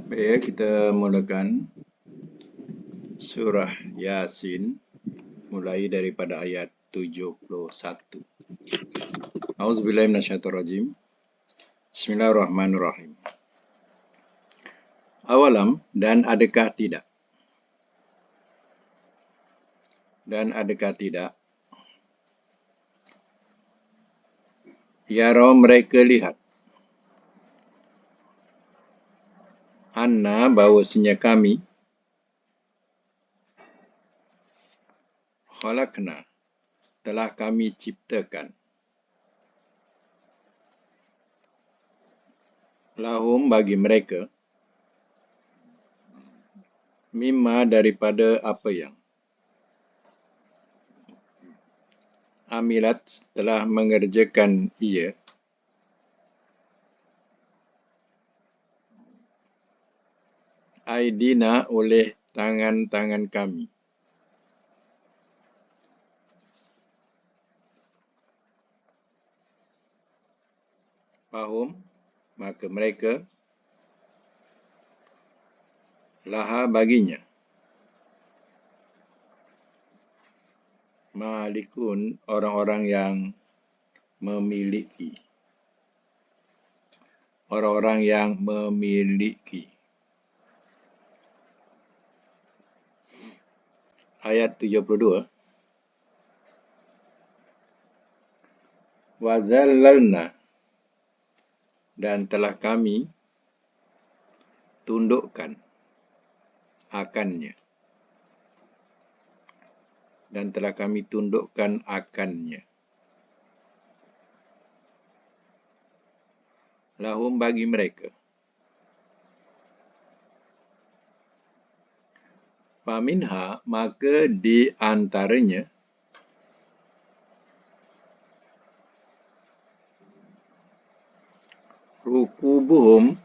Baik, kita mulakan surah Yasin mulai daripada ayat 71. Auzubillahi minasyaitonirrajim. Bismillahirrahmanirrahim. Awalam, dan adakah tidak? Dan adakah tidak? Yara, mereka lihat. Anna, bahawasanya kami. Khalaqna, telah kami ciptakan. Lahum, bagi mereka. Mimma, daripada apa yang. Amilat, telah mengerjakan ia. Aidina, oleh tangan-tangan kami. Fahum, maka mereka. Laha, baginya. Malikun, orang-orang yang memiliki. Orang-orang yang memiliki. Ayat 72. Wazallalna, dan telah kami tundukkan akannya. Dan telah kami tundukkan akannya. Lahum, bagi mereka. Faminha, maka di antaranya. Rukubuhum,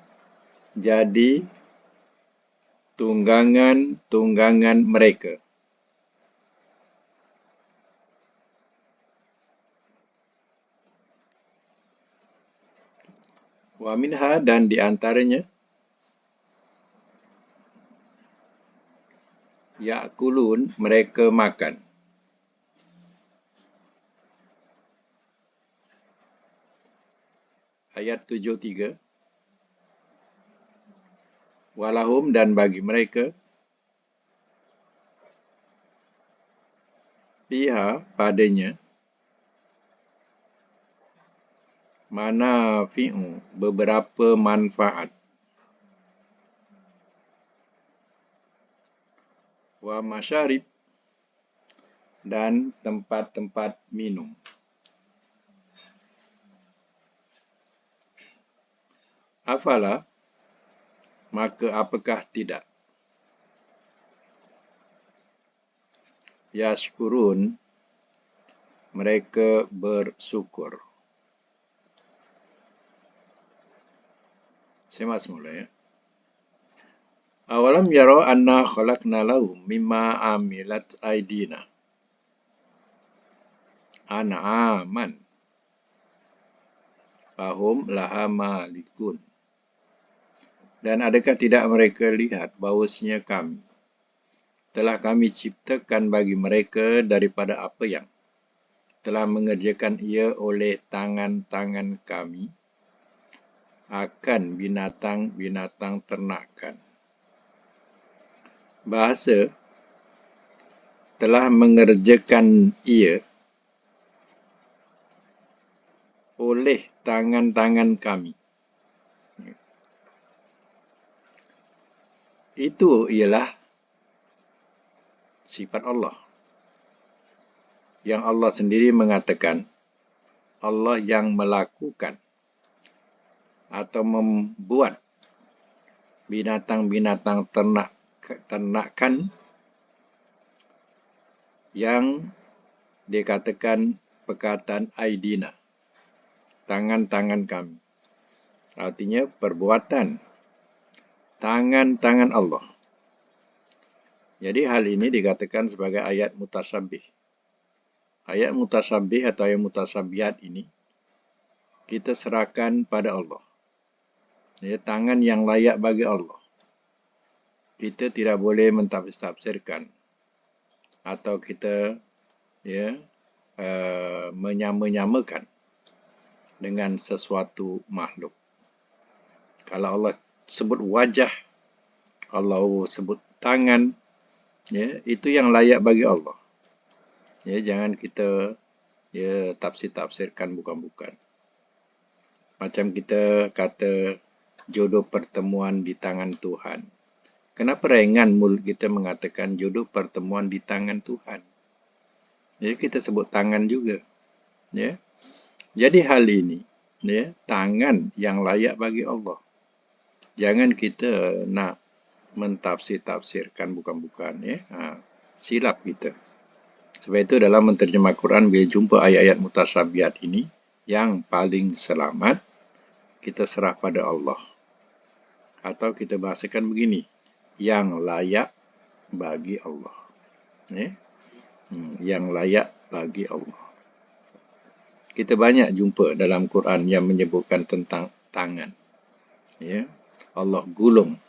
jadi tunggangan mereka. Wa minha, dan di antaranya. Ya'kulun, mereka makan. Ayat 73. Walahum, dan bagi mereka. Fiha, padanya. Manafi'u, beberapa manfaat. Wa masyarib, dan tempat-tempat minum. Afala, maka apakah tidak. Yashkurun, mereka bersyukur. Semak semula ya. Awalam yara anna khalaqna lahum mimma amilat aidina. An'aman. Fahum laha malikun. Dan adakah tidak mereka lihat bahawasanya kami telah kami ciptakan bagi mereka daripada apa yang telah mengerjakan ia oleh tangan-tangan kami akan binatang-binatang ternakan. Bahasa telah mengerjakan ia oleh tangan-tangan kami. Itu ialah sifat Allah. Yang Allah sendiri mengatakan, Allah yang melakukan atau membuat binatang-binatang ternakan yang dikatakan perkataan aidina, tangan-tangan kami. Artinya perbuatan tangan-tangan Allah. Jadi hal ini dikatakan sebagai ayat mutasyabih. Ayat mutasyabih atau ayat mutasyabihat ini kita serahkan pada Allah. Ya, tangan yang layak bagi Allah. kita tidak boleh mentafsirkan atau kita menyama-nyamakan dengan sesuatu makhluk. Kalau Allah sebut wajah, Allah sebut tangan, itu yang layak bagi Allah. Jangan kita tafsir-tafsirkan bukan-bukan. Macam kita kata jodoh pertemuan di tangan Tuhan. Kenapa ringan mulut kita mengatakan jodoh pertemuan di tangan Tuhan? Jadi kita sebut tangan juga. Jadi hal ini, tangan yang layak bagi Allah. Jangan kita nak mentafsir-tafsirkan bukan-bukan. Silap kita. Sebab itu dalam menterjemah Quran, bila jumpa ayat-ayat mutasyabihat ini, yang paling selamat, kita serah pada Allah. Atau kita bahasakan begini, yang layak bagi Allah. Yang layak bagi Allah. Kita banyak jumpa dalam Quran yang menyebutkan tentang tangan. Allah gulung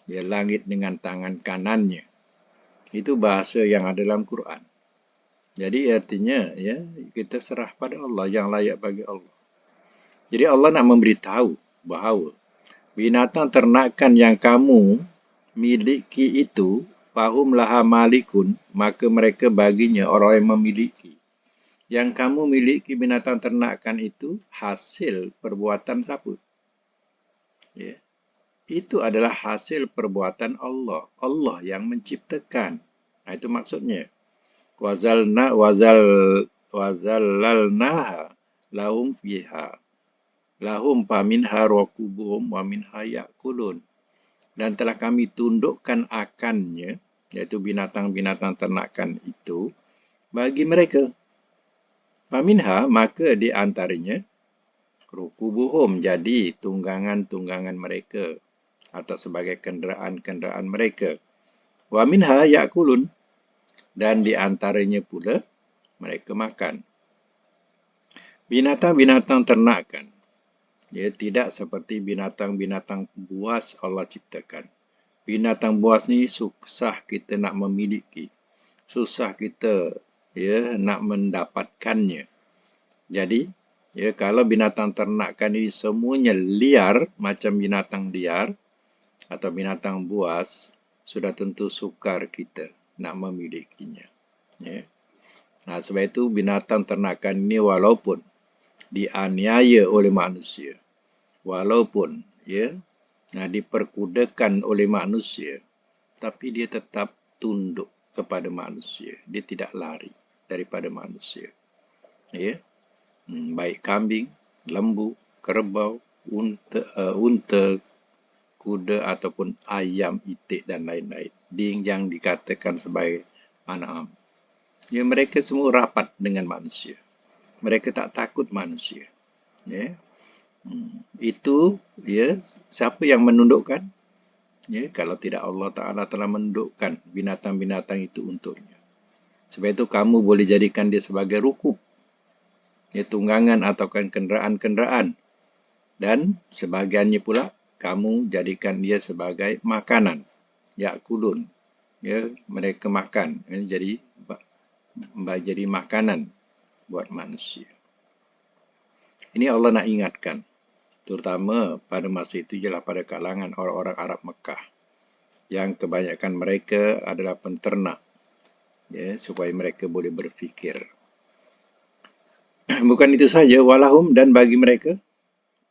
langit dengan tangan kanannya. Itu bahasa yang ada dalam Quran. Jadi artinya kita serah pada Allah, yang layak bagi Allah. Jadi Allah nak memberitahu bahawa binatang ternakan yang kamu miliki itu, fahum laha malikun, maka mereka baginya orang yang memiliki. Yang kamu miliki binatang ternakan itu hasil perbuatan siapa? Itu adalah hasil perbuatan Allah. Allah yang menciptakan. Itu maksudnya. Wazallalnaha lahum fiha. Lahum faminha rakubuhum wa minha ya'kulun. Dan telah kami tundukkan akannya, iaitu binatang-binatang ternakan itu, bagi mereka. Faminha, maka di antaranya, rukubuhum, jadi tunggangan-tunggangan mereka, atau sebagai kenderaan-kenderaan mereka. Wa minha ya'kulun, dan di antaranya pula mereka makan. Binatang-binatang ternakan, tidak seperti binatang-binatang buas Allah ciptakan. Binatang buas ni susah kita nak memiliki. Susah kita nak mendapatkannya. Jadi, kalau binatang ternakan ini semuanya liar, macam binatang liar atau binatang buas, sudah tentu sukar kita nak memilikinya. Sebab itu binatang ternakan ini walaupun dianiaya oleh manusia, walaupun diperkudakan oleh manusia, tapi dia tetap tunduk kepada manusia. Dia tidak lari daripada manusia. Baik kambing, lembu, kerbau, unta, kuda ataupun ayam, itik dan lain-lain. Yang dikatakan sebagai an'am. Mereka semua rapat dengan manusia. Mereka tak takut manusia. Itu siapa yang menundukkan? Kalau tidak Allah Ta'ala telah menundukkan binatang-binatang itu untuknya. Sebab itu kamu boleh jadikan dia sebagai rukub, tunggangan atau kenderaan-kenderaan. Dan sebahagiannya pula kamu jadikan dia sebagai makanan. Ya'kulun. Mereka makan. Jadi makanan buat manusia. Ini Allah nak ingatkan. Terutama pada masa itu ialah pada kalangan orang-orang Arab Mekah. Yang kebanyakan mereka adalah penternak. Supaya mereka boleh berfikir. Bukan itu saja, walahum, dan bagi mereka,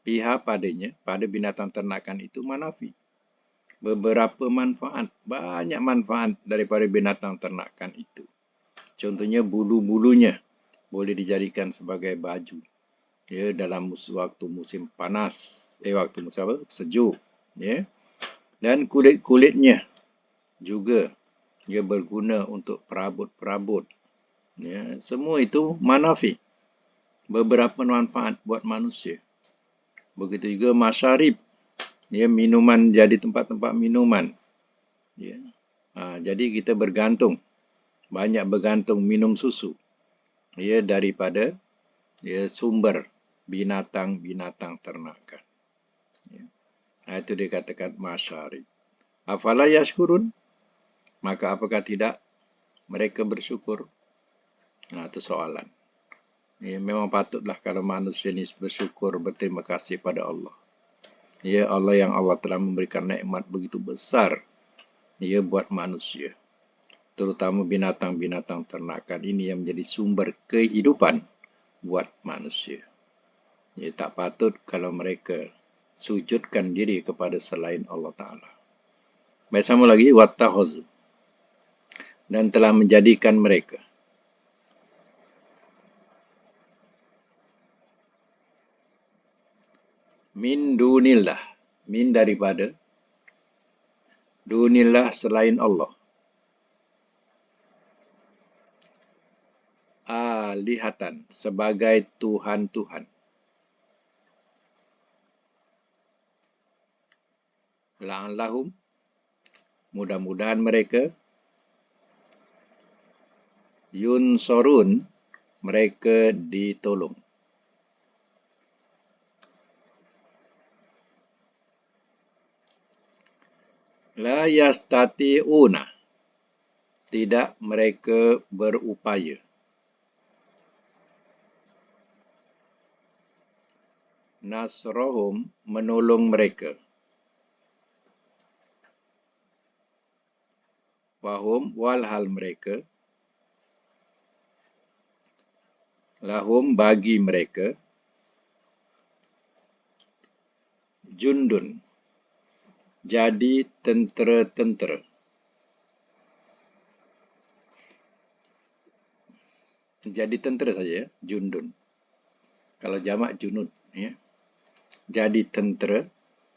pihak padanya, pada binatang ternakan itu manafi. Beberapa manfaat, banyak manfaat daripada binatang ternakan itu. Contohnya bulu-bulunya boleh dijadikan sebagai baju. Dalam waktu musim panas, waktu musim sejuk. Dan kulit-kulitnya juga berguna untuk perabot-perabot. Semua itu manafi. Beberapa manfaat buat manusia. Begitu juga masyarib. Minuman jadi tempat-tempat minuman. Jadi kita bergantung. Banyak bergantung minum susu. Daripada sumber binatang-binatang ternakan. Itu dikatakan masyarib. Afala yashkurun? Maka apakah tidak mereka bersyukur? Nah, itu soalan. Ya, memang patutlah kalau manusia ini bersyukur, berterima kasih pada Allah. Ya, Allah yang Allah telah memberikan nikmat begitu besar, ya, buat manusia. Terutama binatang-binatang ternakan ini yang menjadi sumber kehidupan buat manusia. Ya, tak patut kalau mereka sujudkan diri kepada selain Allah Ta'ala. Baik, sama lagi, wattakhazu, dan telah menjadikan mereka min dunillah, min daripada, dunillah selain Allah, alihatan sebagai Tuhan-Tuhan. La'allahum, mudah-mudahan mereka, yunsorun, mereka ditolong. La yastati'una, tidak mereka berupaya. Nasrohum, menolong mereka. Wahum, walhal mereka. Lahum, bagi mereka. Jundun, jadi tentera-tentera. Jadi tentera saja ya, jundun. Kalau jamak junud, ya. Jadi tentera,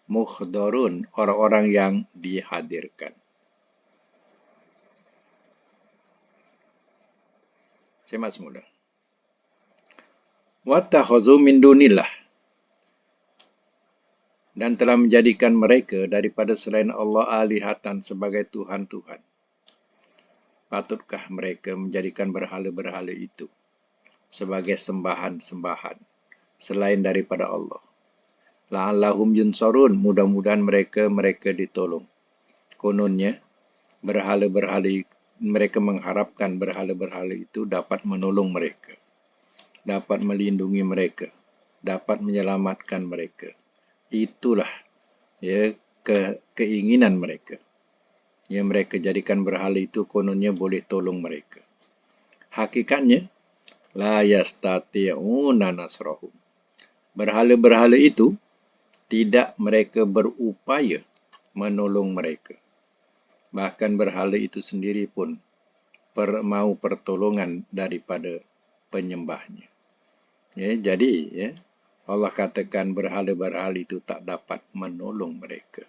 muhdharun, orang-orang yang dihadirkan. Semak semula. Wattakhazu min dunillah, dan telah menjadikan mereka daripada selain Allah alihatan sebagai Tuhan-Tuhan. Patutkah mereka menjadikan berhala-berhala itu sebagai sembahan-sembahan selain daripada Allah? La'allahum yunsarun, mudah-mudahan mereka ditolong. Kononnya, berhala-berhala, mereka mengharapkan berhala-berhala itu dapat menolong mereka, dapat melindungi mereka, dapat menyelamatkan mereka. Itulah ya keinginan mereka. Yang mereka jadikan berhala itu kononnya boleh tolong mereka. Hakikatnya, la yastati'una nasrahum. Berhala-berhala itu tidak mereka berupaya menolong mereka. Bahkan berhala itu sendiri pun mau pertolongan daripada penyembahnya. Ya, jadi ya, Allah katakan berhala-berhala itu tak dapat menolong mereka.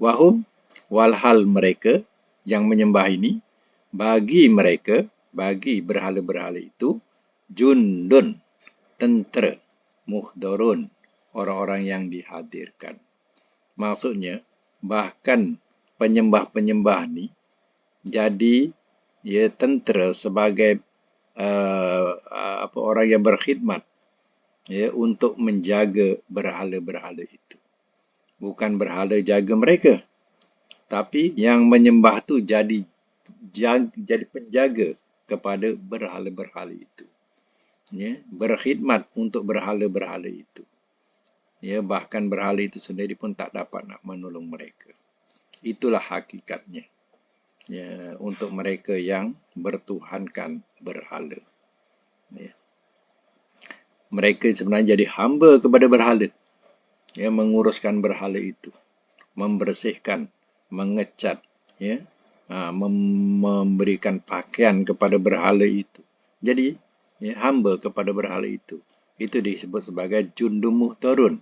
Wahum, walhal mereka yang menyembah ini, bagi mereka, bagi berhala-berhala itu, jundun, tentera, muhdharun, orang-orang yang dihadirkan. Maksudnya, bahkan penyembah-penyembah ni jadi ya tentera sebagai orang yang berkhidmat ya untuk menjaga berhala-berhala itu. Bukan berhala jaga mereka, tapi yang menyembah tu jadi penjaga kepada berhala-berhala itu. Ya, berkhidmat untuk berhala-berhala itu. Ya, bahkan berhala itu sendiri pun tak dapat nak menolong mereka. Itulah hakikatnya. Ya, untuk mereka yang bertuhankan berhala. Ya. Mereka sebenarnya jadi hamba kepada berhala. Ya, menguruskan berhala itu, membersihkan, mengecat, ya, memberikan pakaian kepada berhala itu. Jadi, ya, hamba kepada berhala itu. Itu disebut sebagai jundum muhtarun,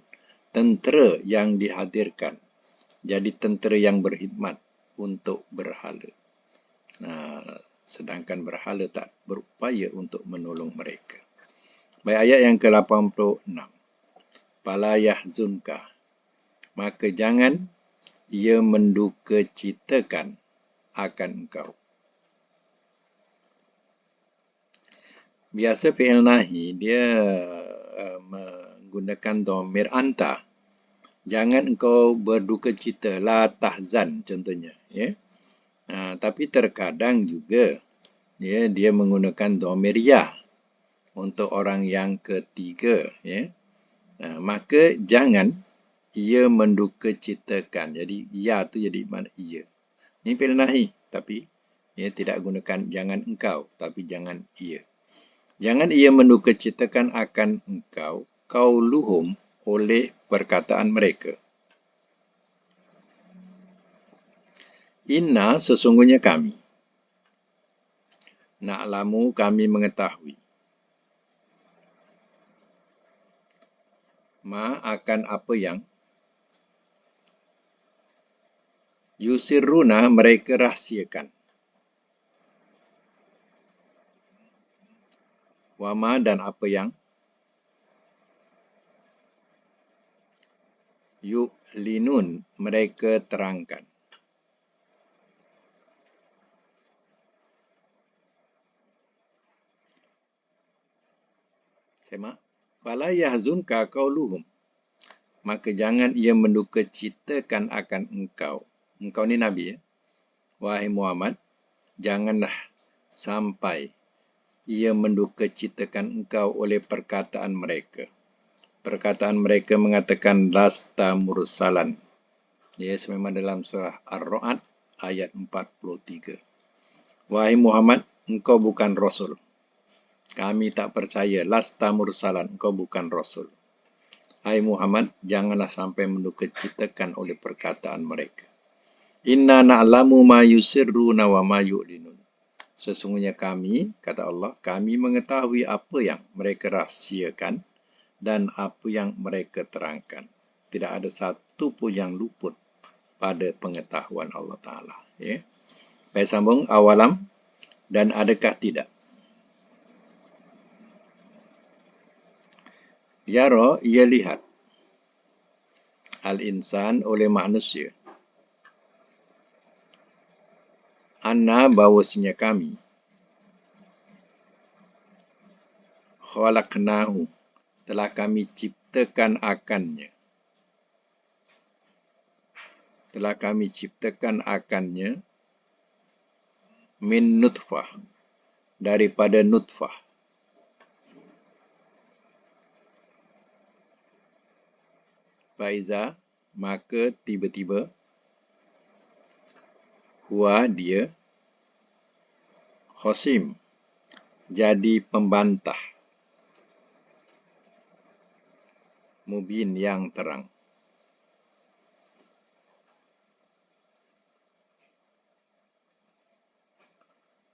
tentera yang dihadirkan. Jadi tentera yang berkhidmat untuk berhala. Nah, sedangkan berhala tak berupaya untuk menolong mereka. Baik, ayat yang ke-86. Fala yahzunka, maka jangan ia mendukacitakan akan engkau. Biasa fi'il nahi dia menggunakan dhamir anta Jangan engkau berduka cita, la tahzan contohnya. Ya. Tapi terkadang juga ya, dia menggunakan dhamiriyah untuk orang yang ketiga. Ya. Maka jangan ia menduka citakan. Jadi ya tu jadi mana ia. Ini fi'il nahi, tapi ia tidak gunakan jangan engkau, tapi jangan ia. Jangan ia menduka citakan akan engkau, qauluhum, oleh perkataan mereka. Inna, sesungguhnya kami. Na'lamu, kami mengetahui. Ma, akan apa yang yusirruna, mereka rahsiakan. Wama, dan apa yang yu'linun, mereka terangkan. Sama. Fala yahzunka qauluhum, maka jangan ia menduka citakan akan engkau. Engkau ni Nabi, ya? Wahai Muhammad, janganlah sampai ia menduka citakan engkau oleh perkataan mereka. Perkataan mereka mengatakan lasta mursalan. Ya, sememang dalam surah Ar-Ra'd ayat 43. Wahai Muhammad, engkau bukan Rasul. Kami tak percaya. Lasta mursalan, engkau bukan Rasul. Hai Muhammad, janganlah sampai menduka citakan oleh perkataan mereka. Inna na'lamu ma yusirruna wa ma yu'linun. Sesungguhnya kami, kata Allah, kami mengetahui apa yang mereka rahsiakan dan apa yang mereka terangkan. Tidak ada satu pun yang luput pada pengetahuan Allah Ta'ala. Ya. Baik, sambung. Awalam, dan adakah tidak? Yara, ia lihat. Al-insan, oleh manusia. Anna, bahawasanya kami. Khalaqnahu, telah kami ciptakan akannya. Telah kami ciptakan akannya min nutfah, daripada nutfah. Faiza, maka tiba-tiba huwa, dia khosim, jadi pembantah, mubin, yang terang.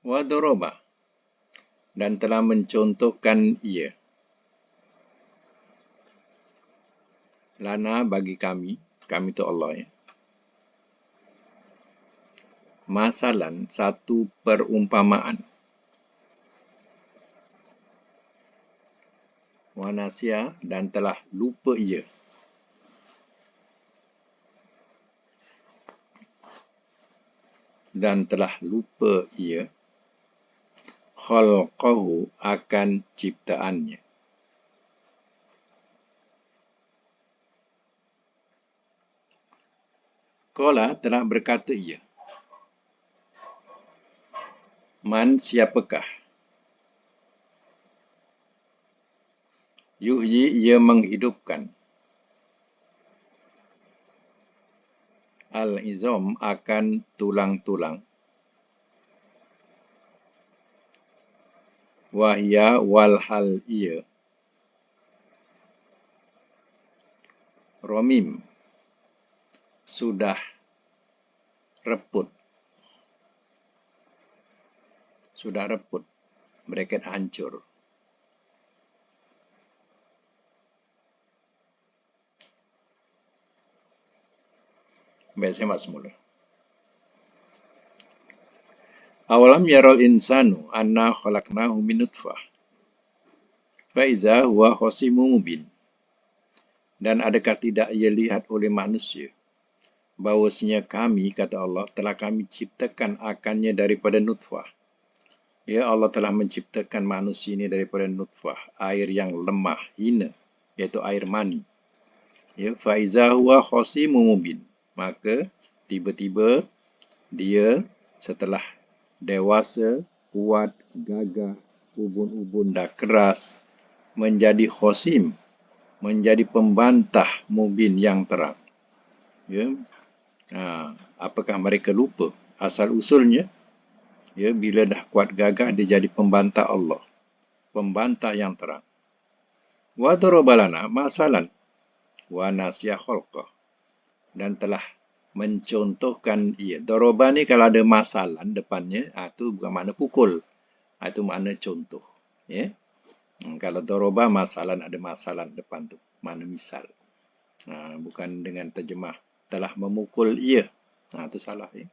Wa daraba, dan telah mencontohkan ia. Lana, bagi kami itu Allah, ya. Masalan, satu perumpamaan. Wa nasiya, dan telah lupa ia. Dan telah lupa ia khalqahu, akan ciptaannya. Qala, telah berkata ia. Man, siapakah? Yuhyi, ia menghidupkan. Al-izam, akan tulang-tulang. Wahya, walhal ia. Romim, sudah reput. Sudah reput. Mereka hancur. Baik, saya mak semula. Awalam yaral insanu anna khalaqnahu min nutfah. Faiza huwa khasimun mubin. Dan adakah tidak ia lihat oleh manusia bahawasanya kami, kata Allah, telah kami ciptakan akannya daripada nutfah. Ya, Allah telah menciptakan manusia ini daripada nutfah, air yang lemah, hina, iaitu air mani. Ya, faiza huwa khasimun mubin. Maka tiba-tiba dia setelah dewasa, kuat, gagah, ubun-ubun dah keras, menjadi khosim, menjadi pembantah mubin yang terang. Ya. Apakah mereka lupa asal usulnya? Ya, bila dah kuat gagah dia jadi pembantah Allah, pembantah yang terang. Wa darabalana masalan wa nasiya khalqah, dan telah mencontohkan ia. Daraba ni kalau ada masalan depannya, tu bukan makna pukul. Itu makna contoh. Ya. Kalau daraba masalan, ada masalan depan tu, makna misal. Bukan dengan terjemah telah memukul ia. Itu salah. Ya.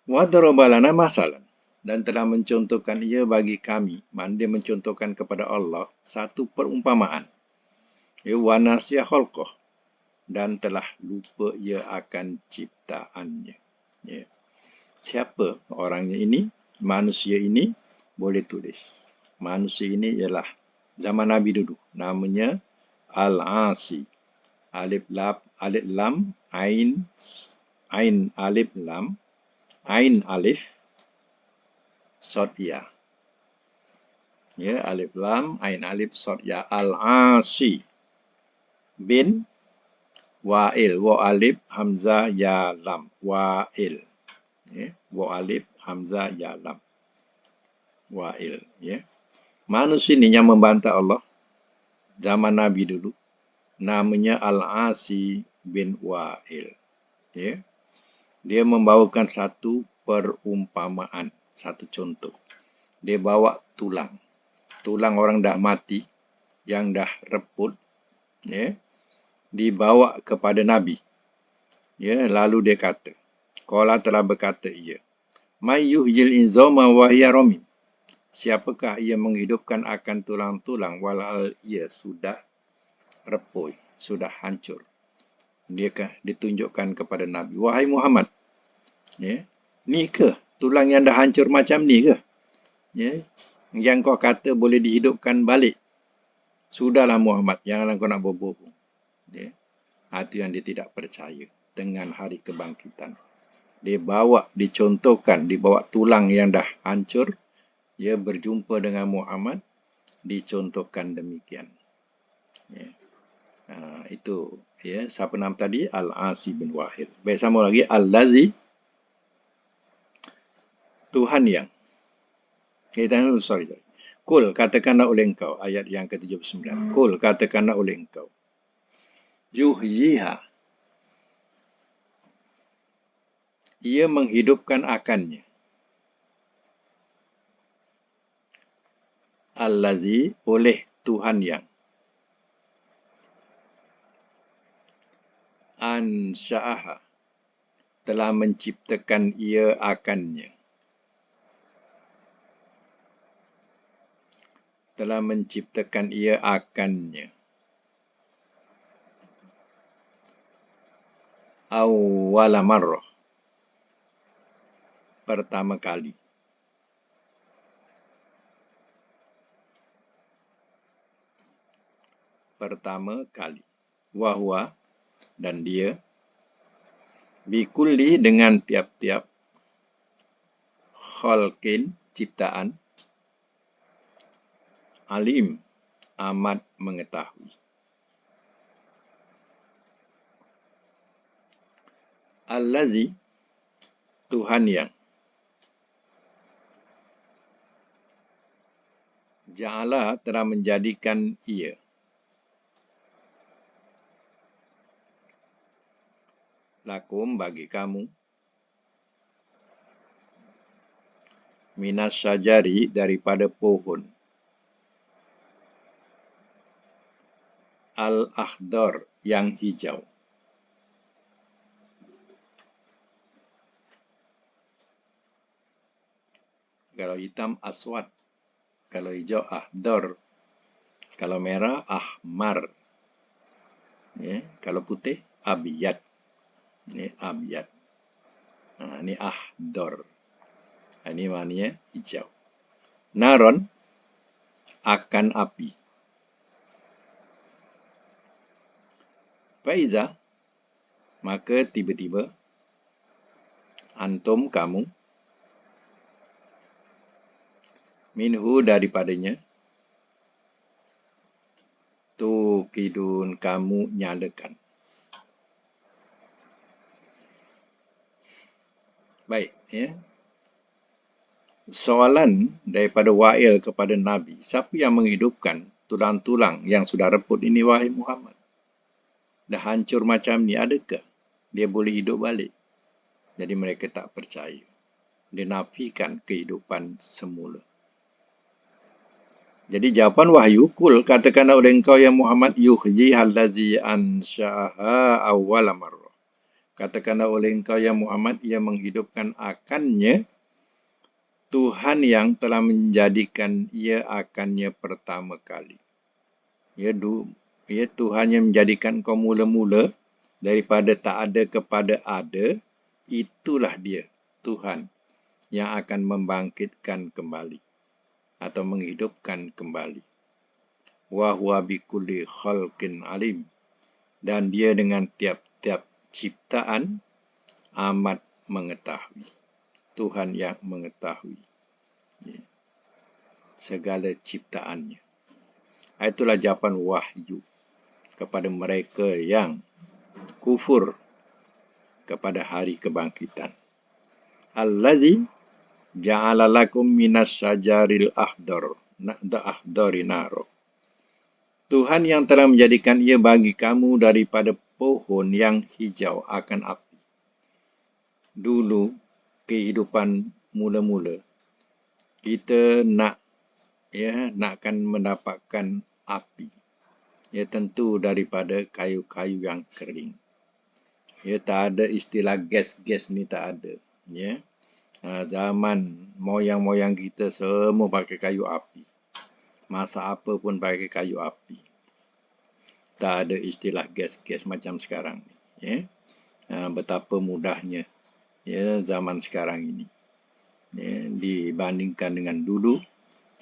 Wa daraba lana masalan, dan telah mencontohkan ia bagi kami. Makna dia mencontohkan kepada Allah satu perumpamaan. Ya, wa nasiya khalqah, dan telah lupa ia akan ciptaannya. Ya. Siapa orangnya ini? Manusia ini boleh tulis. Manusia ini ialah zaman Nabi dulu. Namanya Al-Asi. Alif lam, ain alif lam, ain alif, sod ya. Ya, alif lam, ain alif, sod ya. Al-Asi bin Wa'il. Wa alif, hamzah, ya, lam. Wa'il. Ya. Wa alif, hamzah, ya, lam. Wa'il. Ya. Manusia ini yang membantah Allah zaman Nabi dulu. Namanya Al-Asi bin Wa'il. Ya. Dia membawakan satu perumpamaan, satu contoh. Dia bawa tulang. Tulang orang dah mati, yang dah reput. Ya. Dibawa kepada Nabi. Ya, lalu dia kata, qala telah berkata ia, may yuhyil inzama wa hiya ramim. Siapakah ia menghidupkan akan tulang-tulang walhal ia sudah repui, sudah hancur. Dia ditunjukkan kepada Nabi, wahai Muhammad, ya, ni ke tulang yang dah hancur macam ni ke? Ya, yang kau kata boleh dihidupkan balik. Sudahlah Muhammad, janganlah kau nak berbohong. Ya. Itu yang dia tidak percaya dengan hari kebangkitan. Dia dicontohkan, dibawa tulang yang dah hancur, dia berjumpa dengan Muhammad, dicontohkan demikian. Ya. Itu, ya, siapa nama tadi? Al-Asi bin Wa'il. Baik, sama lagi, Al-Lazi, Tuhan yang. Sorry. Kul, katakanlah oleh engkau, ayat yang ke-79. Kul, katakanlah oleh engkau, yuhyiha, ia menghidupkan akannya. Al-Lazi, oleh Tuhan yang. Ansha'aha, telah menciptakan ia akannya. Telah menciptakan ia akannya. Awwala marrah, pertama kali. Pertama kali. Wahwa, dan dia, bikulli, dengan tiap-tiap, khalqin, ciptaan, alim, amat mengetahui. Al-Lazi, Tuhan yang. Ja'ala, telah menjadikan ia. Lakum, bagi kamu. Minas syajari, daripada pohon. Al-Akhdar, yang hijau. Kalau hitam, aswad. Kalau hijau, akhdar. Kalau merah, ahmar. Ya. Kalau putih, abiyad. Ini abiyad. Ini akhdar. Ini maknanya hijau. Naron, akan api. Faiza, maka tiba-tiba antum kamu minhu daripadanya tukidun kamu nyalakan. Baik, ya. Soalan daripada Wa'il kepada Nabi, siapa yang menghidupkan tulang-tulang yang sudah reput ini, wahai Muhammad? Dah hancur macam ni, adakah dia boleh hidup balik? Jadi mereka tak percaya. Dia nafikan kehidupan semula. Jadi jawapan wahyu, kul, katakanlah oleh engkau ya Muhammad, yuhyi allazi ansha'aha awwala marrah. Katakanlah oleh engkau ya Muhammad, ia menghidupkan akannya Tuhan yang telah menjadikan ia akannya pertama kali. Ya Tuhan yang menjadikan kau mula-mula daripada tak ada kepada ada, itulah dia Tuhan yang akan membangkitkan kembali atau menghidupkan kembali. Wa huwa bikulli khalqin alim, dan dia dengan tiap-tiap ciptaan amat mengetahui. Tuhan yang mengetahui segala ciptaannya. Itulah jawapan wahyu kepada mereka yang kufur kepada hari kebangkitan. Allazi ja'ala lakum minas syajaril ahdari naro. Tuhan yang telah menjadikan ia bagi kamu daripada pohon yang hijau akan api. Dulu kehidupan mula-mula kita nakkan mendapatkan api. Ya, tentu daripada kayu-kayu yang kering. Ya, tak ada istilah gas-gas ni, tak ada. Ya. Zaman moyang-moyang kita semua pakai kayu api. Masak apa pun pakai kayu api. Tak ada istilah gas-gas macam sekarang ni. Ya. Betapa mudahnya ya zaman sekarang ini. Ya, dibandingkan dengan dulu,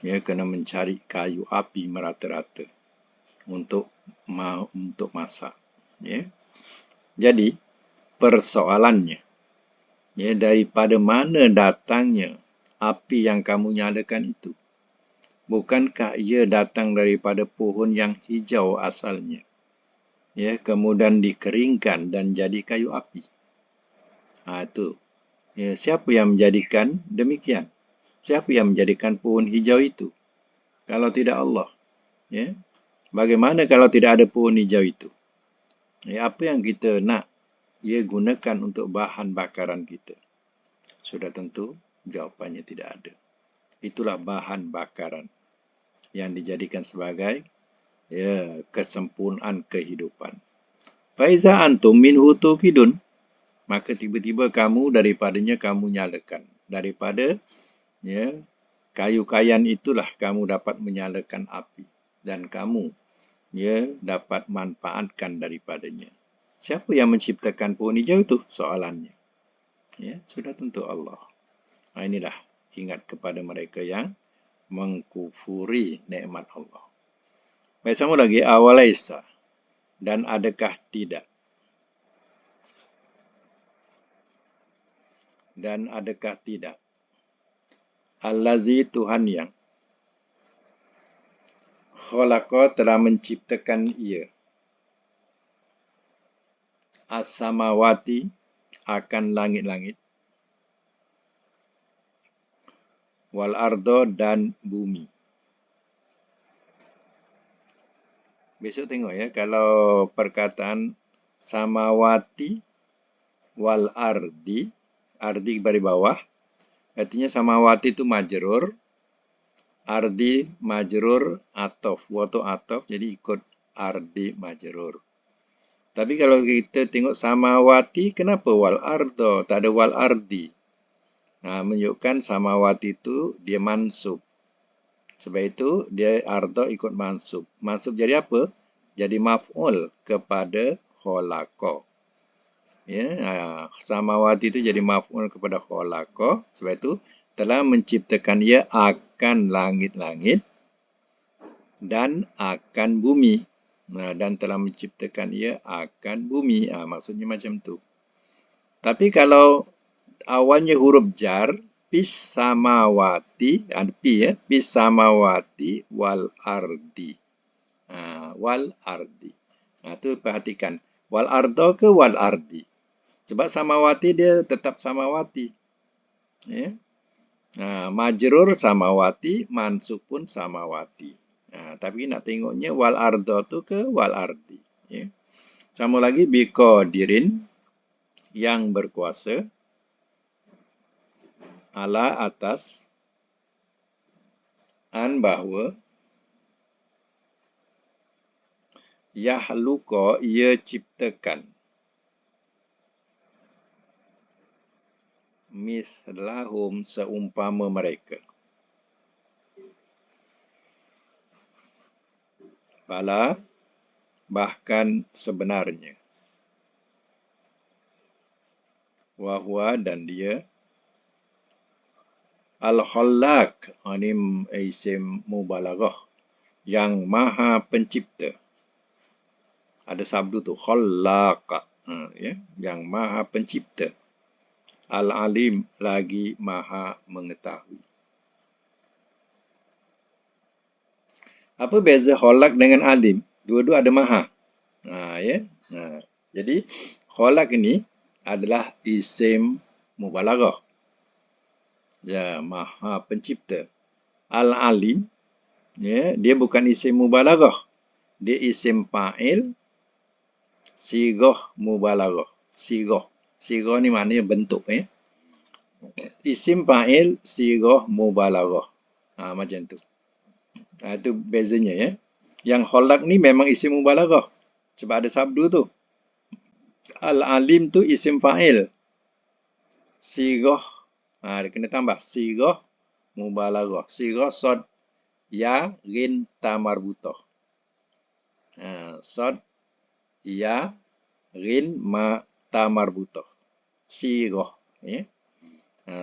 ya, kena mencari kayu api merata-rata untuk masak. Ya. Jadi persoalannya, ya, daripada mana datangnya api yang kamu nyalakan itu? Bukankah ia datang daripada pohon yang hijau asalnya? Ya, kemudian dikeringkan dan jadi kayu api. Itu. Ya, siapa yang menjadikan demikian? Siapa yang menjadikan pohon hijau itu? Kalau tidak Allah. Ya. Bagaimana kalau tidak ada pohon hijau itu? Ya, apa yang kita nak ia gunakan untuk bahan bakaran kita? Sudah tentu jawapannya tidak ada. Itulah bahan bakaran yang dijadikan sebagai kesempurnaan kehidupan. Faiza antum minhu tuqidun, maka tiba-tiba kamu daripadanya kamu nyalakan. Daripada kayu-kayan itulah kamu dapat menyalakan api dan kamu dapat manfaatkan daripadanya. Siapa yang menciptakan pohon hijau itu? Soalannya. Ya, sudah tentu Allah. Inilah ingat kepada mereka yang mengkufuri nikmat Allah. Baik, sama lagi, awalaisa, dan adakah tidak? Dan adakah tidak? Allazi, Tuhan yang khalaqa, telah menciptakan ia, as-samawati, akan langit-langit, wal ardo, dan bumi. Besok tengok ya, kalau perkataan samawati wal ardi, ardi dari bawah, artinya samawati itu majrur, ardi majrur atof, wato atof, jadi ikut ardi majrur. Tapi kalau kita tengok samawati, kenapa wal ardo? Tak ada wal ardi. Menunjukkan samawati itu dia mansub. Sebab itu dia ardo ikut mansub. Mansub jadi apa? Jadi maf'ul kepada khalaqa. Ya, samawati itu jadi maf'ul kepada khalaqa. Sebab itu telah menciptakan ia akan langit-langit dan akan bumi. Dan telah menciptakan ia akan bumi. Maksudnya macam tu. Tapi kalau awalnya huruf jar, pis samawati, pis samawati wal ardi. Wal ardi. Tu perhatikan. Wal ardo ke wal ardi? Sebab samawati dia tetap samawati. Ya. Majrur samawati, mansub pun samawati. Tapi nak tengoknya wal ardo tu ke wal ardi. Ya. Sama lagi biqadirin, yang berkuasa ala atas an bahawa yahluqa ia ciptakan mislahum seumpama mereka. Bala, bahkan sebenarnya. Wahwa, dan dia. Al-Khallaq, ini isim mubalaghah, yang maha pencipta. Ada sabdu tu, Khallaq, ya, yang maha pencipta. Al-Alim, lagi maha mengetahui. Apa beza Khallaq dengan Alim? Dua-dua ada maha. Ya. Jadi Khallaq ini adalah isim mubalaghah. Ya, maha pencipta. Al-Alim, ya, dia bukan isim mubalaghah. Dia isim fa'il, sighah mubalaghah. Sighah. Sighah ni maknanya bentuk. Isim fa'il, sighah mubalaghah. Macam tu. Itu bezanya. Ya. Yang Khallaq ni memang isim mubalaghah. Sebab ada sabdu tu. Al-Alim tu isim fa'il. Sighah. Dia kena tambah. Sighah mubalaghah. Sighah sod ya rin ta marbutah. Sod ya rin ma ta marbutah. Sighah. Ya.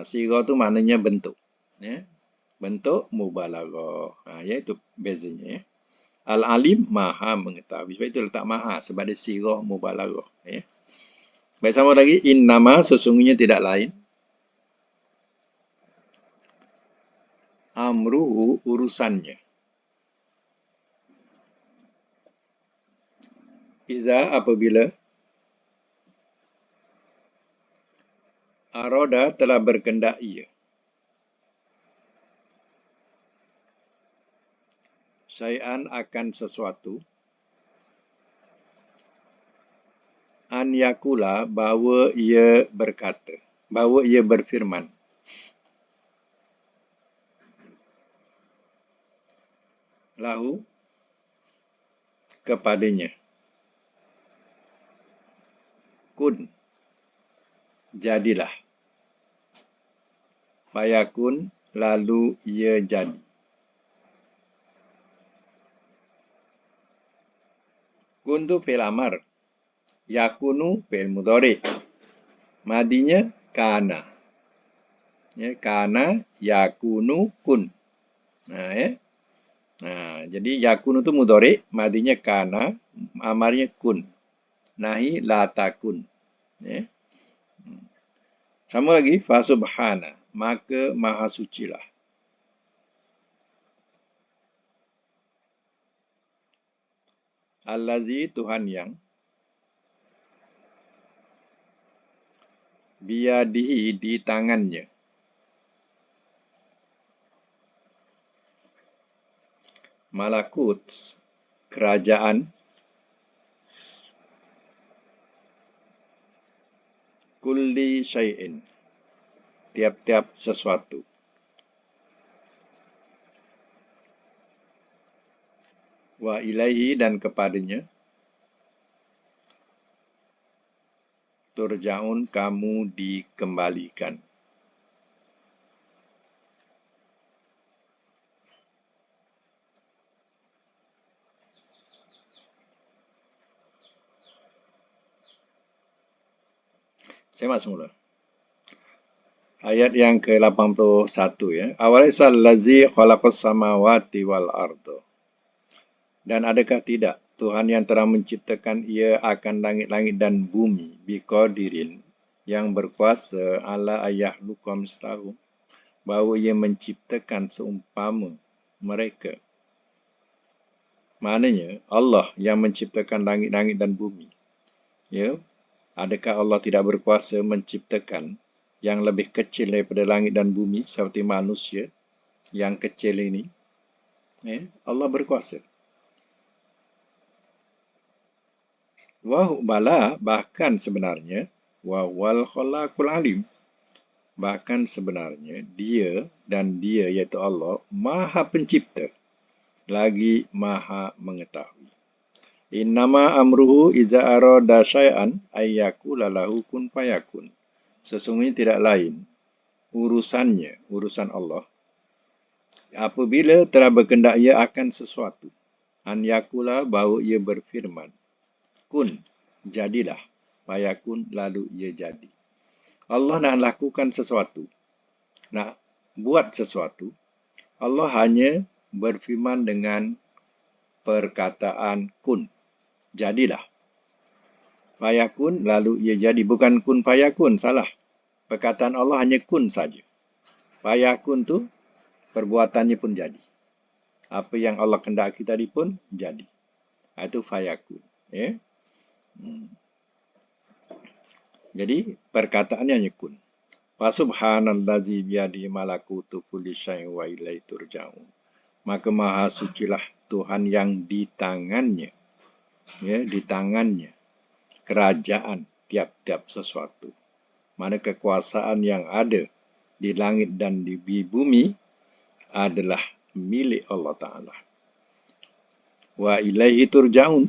Sighah tu maknanya bentuk. Ya. Bentuk mubalaghah. Iaitu bezanya. Ya. Al-Alim maha mengetahui. Sebab itu letak maha. Sebab dia sighah mubalaghah. Ya. Baik, sama lagi. Innama, sesungguhnya tidak lain. Amruhu, urusannya. Iza, apabila. Aroda, telah berkendak ia. Syai'an, akan sesuatu. An yakula, bahawa ia berkata. Bahawa ia berfirman. Lahu, kepadanya. Kun, jadilah. Fayakun, lalu ia jadi. Kun tu fi'il amar. Yakunu fi'il mudhari. Madinya kana. Ya, kana yakunu kun. Ya. Jadi yakunu tu mudhari, madinya kana, amarnya kun. Nahi la takun. Ya. Sama lagi, fa subhana, maka maha sucilah. Allazi, Tuhan yang. Biyadihi, di tangannya. Malakut, kerajaan. Kulli syai'in, tiap-tiap sesuatu. Wa ilaihi, dan kepadanya. Turja'un, kamu dikembalikan. Saya masuk mula. Ayat yang ke-81 ya. Awalaisa allazi khalaqas samawati wal ardo. Dan adakah tidak Tuhan yang telah menciptakan ia akan langit-langit dan bumi biqadirin, yang berkuasa ala ayahlukum selahum, bahawa ia menciptakan seumpama mereka. Maknanya Allah yang menciptakan langit-langit dan bumi. Ya, adakah Allah tidak berkuasa menciptakan yang lebih kecil daripada langit dan bumi seperti manusia yang kecil ini? Ya, Allah berkuasa. Bala, bahkan sebenarnya, wal khalaqul alim, bahkan sebenarnya dia dan dia iaitu Allah Maha Pencipta lagi Maha Mengetahui. Innama amruhu iza arada syai'an ayyakula lahu kun fayakun. Sesungguhnya tidak lain urusannya, urusan Allah, apabila telah berkehendak ia akan sesuatu, an yakula, bahawa ia berfirman, kun, jadilah, fayakun, lalu ia jadi. Allah nak lakukan sesuatu, nak buat sesuatu, Allah hanya berfirman dengan perkataan kun, jadilah. Fayakun, lalu ia jadi. Bukan kun fayakun, salah. Perkataan Allah hanya kun saja. Fayakun tu perbuatannya pun jadi. Apa yang Allah kehendaki tadi pun jadi. Itu fayakun. Ya. Jadi perkataannya hanya kun. Fasubhanallazi biyadihi malakutu kulli syai'in wa ilaihi turja'un. Maka maha sucilah Tuhan yang di tangannya, ya, di tangannya kerajaan tiap-tiap sesuatu. Mana kekuasaan yang ada di langit dan di bumi adalah milik Allah Ta'ala. Wa ilaihi turja'un,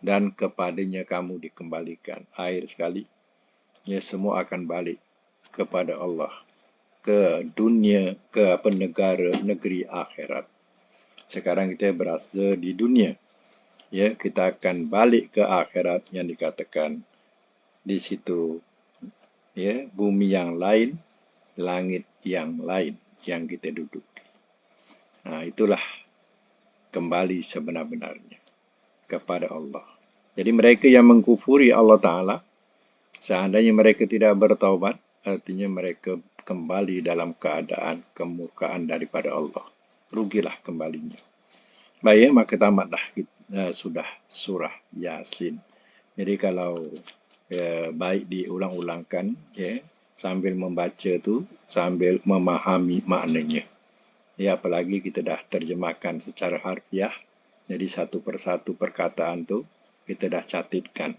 dan kepadanya kamu dikembalikan. Akhir sekali, ya, semua akan balik kepada Allah, ke dunia, ke negeri akhirat. Sekarang kita berada di dunia, ya, kita akan balik ke akhirat yang dikatakan di situ, ya, bumi yang lain, langit yang lain yang kita duduki. Nah, itulah kembali sebenar-benarnya kepada Allah. Jadi mereka yang mengkufuri Allah Ta'ala, seandainya mereka tidak bertaubat, artinya mereka kembali dalam keadaan kemurkaan daripada Allah. Rugilah kembalinya. Baik, maka tamatlah sudah surah Yasin. Jadi kalau baik diulang-ulangkan, ya, sambil membaca tu, sambil memahami maknanya. Ya, apalagi kita dah terjemahkan secara harfiah, jadi satu persatu perkataan tu kita dah catatkan.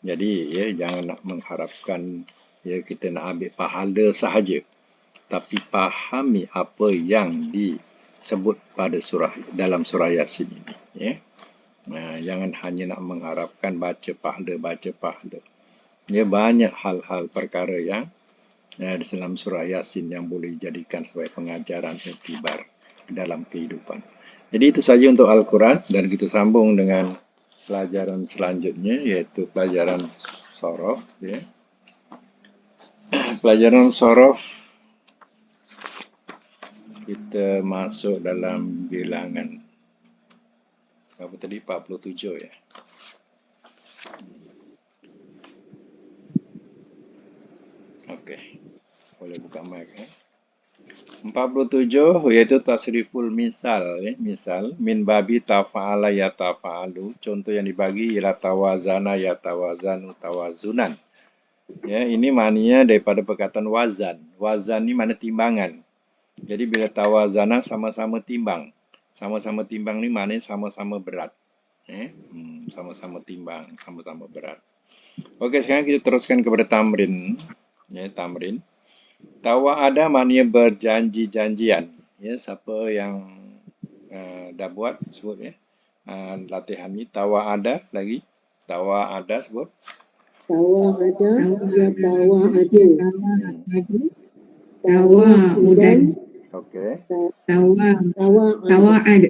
Jadi, ya, jangan nak mengharapkan, ya, kita nak ambil pahala sahaja, tapi pahami apa yang disebut pada dalam surah Yasin ini, ya. Jangan hanya nak mengharapkan baca pahala. Ya, banyak hal-hal perkara yang di dalam surah Yasin yang boleh dijadikan sebagai pengajaran iktibar dalam kehidupan. Jadi itu saja untuk Al-Quran, dan kita sambung dengan pelajaran selanjutnya, iaitu pelajaran sorof. Ya. Pelajaran sorof, kita masuk dalam bilangan apa tadi, 47, ya. Okey, boleh buka mic, ya. 47 iaitu tasriful misal, ya. Misal min babi tafa'ala ya tafa'alu. Contoh yang dibagi ialah tawazana ya tawazanu tawazunan. Ya, ini maknanya daripada perkataan wazan. Wazan ni mana timbangan. Jadi bila tawazana sama-sama timbang. Sama-sama timbang ni maknanya sama-sama berat. Sama-sama timbang, sama-sama berat. Okey, sekarang kita teruskan kepada tamrin. Ya, tamrin. Tawa'ada maknanya berjanji-janjian. Ya, siapa yang dah buat sebut, ya. Latihan ni tawa'ada lagi. Tawa'ada sebut. Tawa'ada ya tawa'adu. Tawa'udan. Okey. Tawa'ad.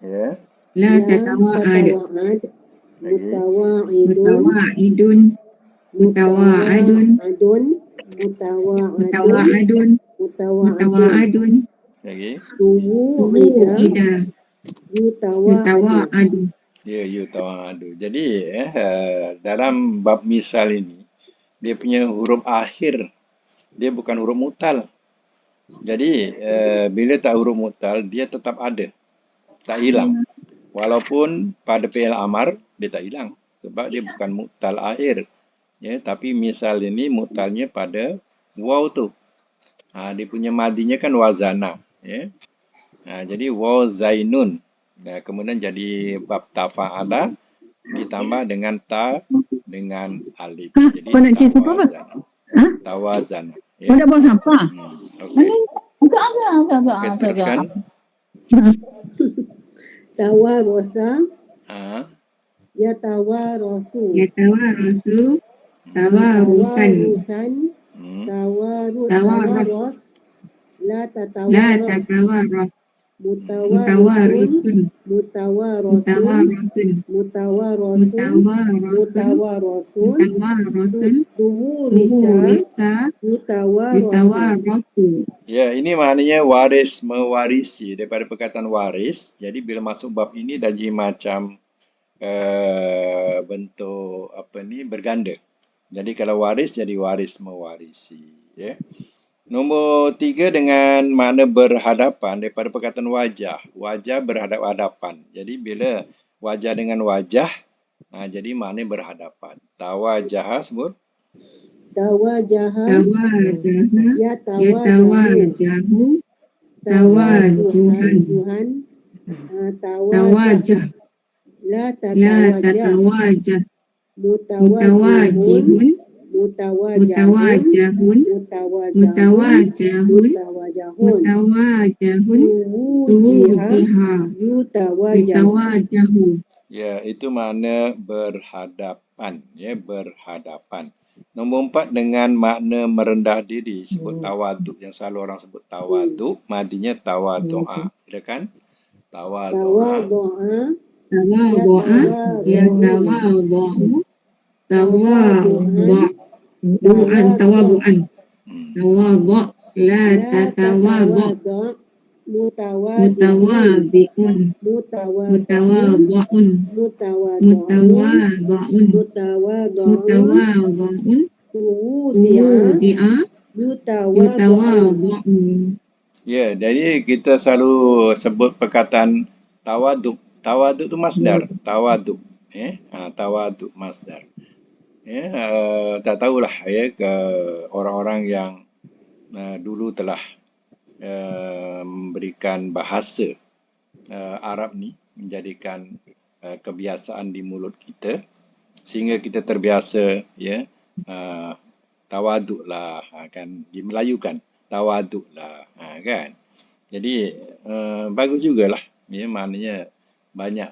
Ya. La tatawa'ad. Mutawa'idun. Mutawa'adun. Mutawa'adun. Lagi. Tuwu'ida. Mutawa'adu. Ya, yutawadu. Jadi dalam bab misal ini dia punya huruf akhir, dia bukan huruf mutal. Jadi bila tak huruf mutal dia tetap ada, tak hilang. Walaupun pada fi'il amar dia tak hilang sebab dia bukan mutal akhir. Ya, tapi misal ini mutalnya pada waw tu. Dia punya madinya kan wazana, ya. Jadi wazainun. Kemudian jadi bab tafa'ala ditambah dengan ta dengan alif. Jadi Kau nak cerita apa? tawazana. Ha? Tawazana. Kau Ya. nak buang sampah? Okey. Enggak. Okey, teruskan. Tawarosa, Ha. yatawarasu, Yatawarasu tawarusan tawarusan, Hmm. tawaros, la la tatawaros, tatawaras mutawarisun, mutawarisun mutawarasun, mutawarasun mutawarasun, mutawarasun tuwurisa, tuhurisa yutawarasu. yutawarasu. Ya, ini maknanya waris mewarisi daripada perkataan waris. Jadi bila masuk bab ini dah jadi macam bentuk berganda. Jadi kalau waris jadi waris mewarisi. Ya. Nombor 3 dengan makna berhadapan daripada perkataan wajah. Wajah berhadap-hadapan. Jadi bila wajah dengan wajah, jadi makna berhadapan. Tawajah sebut. Tawajaha, Tawajaha yatawajahu, yatawajahu tawajuhan Tuhan, tawajah la la tatawajah, tatawajah mutawajihun, mutawajihun mutawajahun, mutawajahun mutawajahun, mutawajahun tuwujiha, tuwujiha yutawajah. yutawajahu. Ya, itu makna berhadapan. Ya, berhadapan. Nombor 4 dengan makna merendah diri. Sebut tawaduk. Yang selalu orang sebut tawaduk. Madinya tawadu'a. Silakan. Tawadu'a. Tawadu'a, Tawadhu'a yatawadhu tawadhu'an tawadhu'an Hmm. tawadhu' la tatawadhu mutawadhi'un mutawadhu'un mutawadhu'un mutawadhu'un tuwudi'a yutawadhu'un. Ya, jadi kita selalu sebut perkataan tawaduk. Tawaduk tu masdar. Tawaduk. Tawaduk masdar. Tak tahulah ya ke orang-orang yang dulu telah memberikan bahasa Arab ni menjadikan kebiasaan di mulut kita sehingga kita terbiasa ya tawaduk lah kan dimelayukan tawaduk lah kan. Jadi bagus jugalah ya, maknanya banyak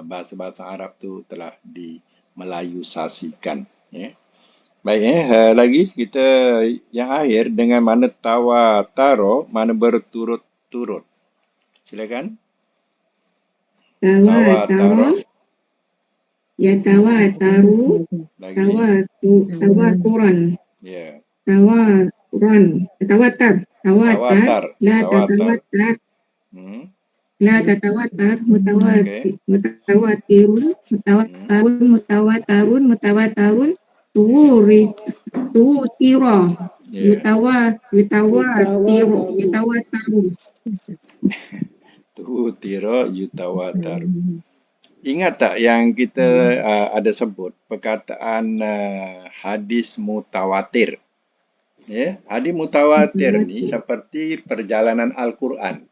bahasa-bahasa Arab tu telah dimelayusasikan ya. Baik lagi kita yang akhir dengan makna tawataro, makna berturut-turut. Silakan. Tawataro yatawataru Lagi. tawaturan Ya. tawaturan tawatar Tawatar. la Tawatar. tatawatar Hmm. la tatawatar Okey. mutawatirun mutawatarun tuwutira Ya. yutawatarun. Tu tira yutawatar. Ingat tak yang kita ada sebut perkataan hadis mutawatir. Ya, hadis mutawatir ni seperti perjalanan Al-Quran.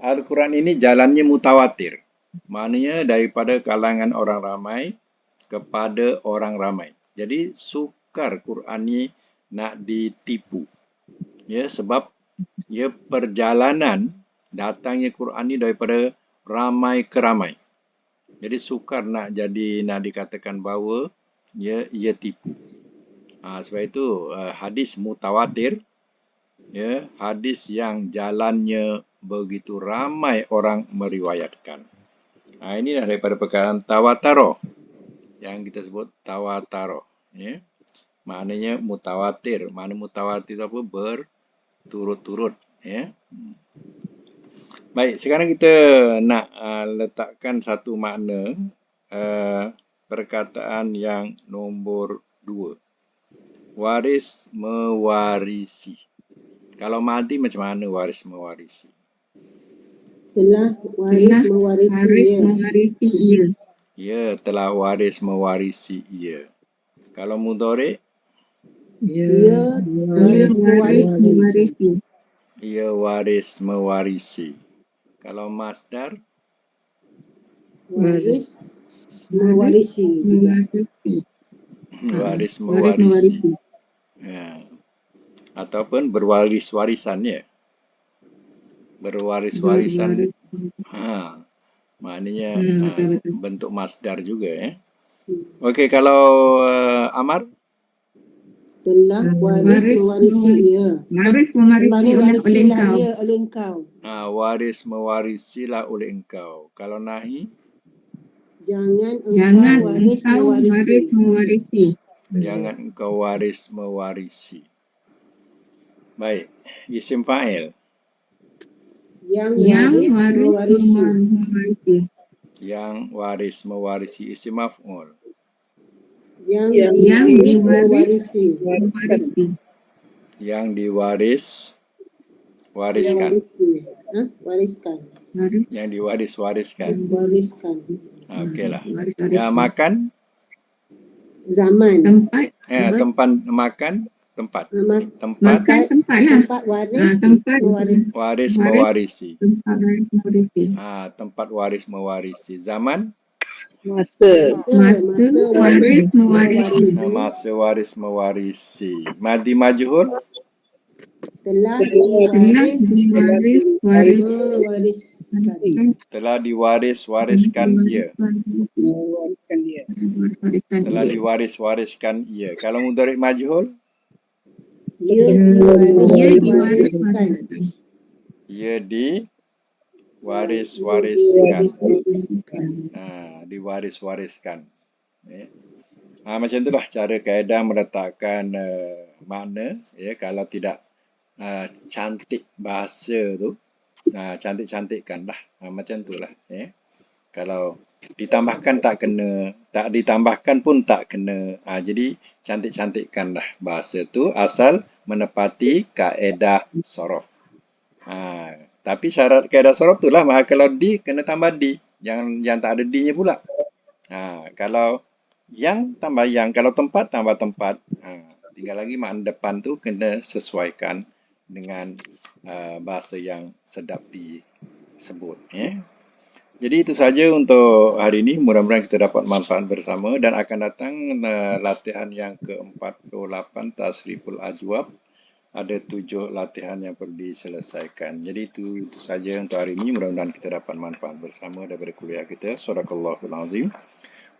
Al-Quran ini jalannya mutawatir. Maknanya daripada kalangan orang ramai kepada orang ramai. Jadi sukar Quran ni nak ditipu. Ya, sebab ya perjalanan datangnya Quran ni daripada ramai ke ramai. Jadi sukar nak dikatakan bahawa ia tipu. Sebab itu hadis mutawatir, ya, hadis yang jalannya begitu ramai orang meriwayatkan. Ini daripada perkataan tawataro yang kita sebut tawataro. Ya. Maknanya mutawatir. Makna mutawatir itu apa? Berturut-turut. Ya. Baik, sekarang kita nak letakkan satu makna perkataan yang nombor 2. Waris mewarisi. Kalau madi macam mana waris mewarisi? Telah waris Telah mewarisi waris ia. mewarisi ia. Ya, telah waris mewarisi ia. Kalau mudhari', Ia Ia waris waris mewarisi. mewarisi. ia waris mewarisi. Kalau masdar, Waris mewarisi juga. Mewarisi. waris Waris mewarisi. mewarisi. Ya. Ataupun berwaris-warisan ya. Berwaris-warisan. Ha. Maknanya Betul-betul. bentuk masdar juga ya. Okey, kalau amar, Telah waris mewarisi ia. Waris mewarisi Kembali oleh warisilah engkau. ia oleh engkau. waris mewarisilah oleh engkau. Kalau nahi, Jangan Jangan engkau waris engkau waris mewarisi. mewarisi. jangan engkau waris mewarisi. Baik, isim fa'il. Yang Yang waris waris mewarisi. mewarisi. Yang waris mewarisi, isim maf'ul. Yang Yang mewarisi. Mewarisi. Yang diwaris Dia wariskan. warisi. Wariskan. Waris. Yang diwaris-wariskan. Wariskan. Okeylah. Waris Ya, wariskan. makan, Zaman. Tempat tempat makan, tempat. Tempat makan tempat lah. Tempat waris Tempat mewarisi. waris mewarisi. Tempat waris mewarisi. Tempat waris mewarisi. Zaman, Masa waris mewarisi. masa waris mewarisi. Madi majhul, Telah Telah diwaris mewariskan. telah diwaris-wariskan ia. Telah diwaris-wariskan ia. Kalau mudhari' majhul, Ia diwariskan. ia diwaris-wariskan. Diwaris-wariskan. Macam itulah cara kaedah meletakkan makna. Ya, kalau tidak cantik bahasa tu, cantik-cantikkanlah. Macam itulah. Ya. Kalau ditambahkan tak kena, tak ditambahkan pun tak kena. Jadi cantik-cantikkanlah bahasa tu asal menepati kaedah sorof. Tapi syarat kaedah sorof tu lah, kalau di kena tambah di, yang tak ada di-nya pula. Kalau yang tambah yang, kalau tempat tambah tempat. Tinggal lagi makna depan tu kena sesuaikan dengan bahasa yang sedap disebut. Ya. Jadi itu saja untuk hari ini. Mudah-mudahan kita dapat manfaat bersama dan akan datang latihan yang ke-48 Tasriful Ajwab. Ada 7 latihan yang perlu diselesaikan. Jadi itu saja untuk hari ini. Mudah-mudahan kita dapat manfaat bersama daripada kuliah kita. Sadaqallahul azim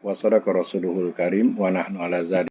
wa sadaqa rasuluhul karim wa nahnu ala zalik.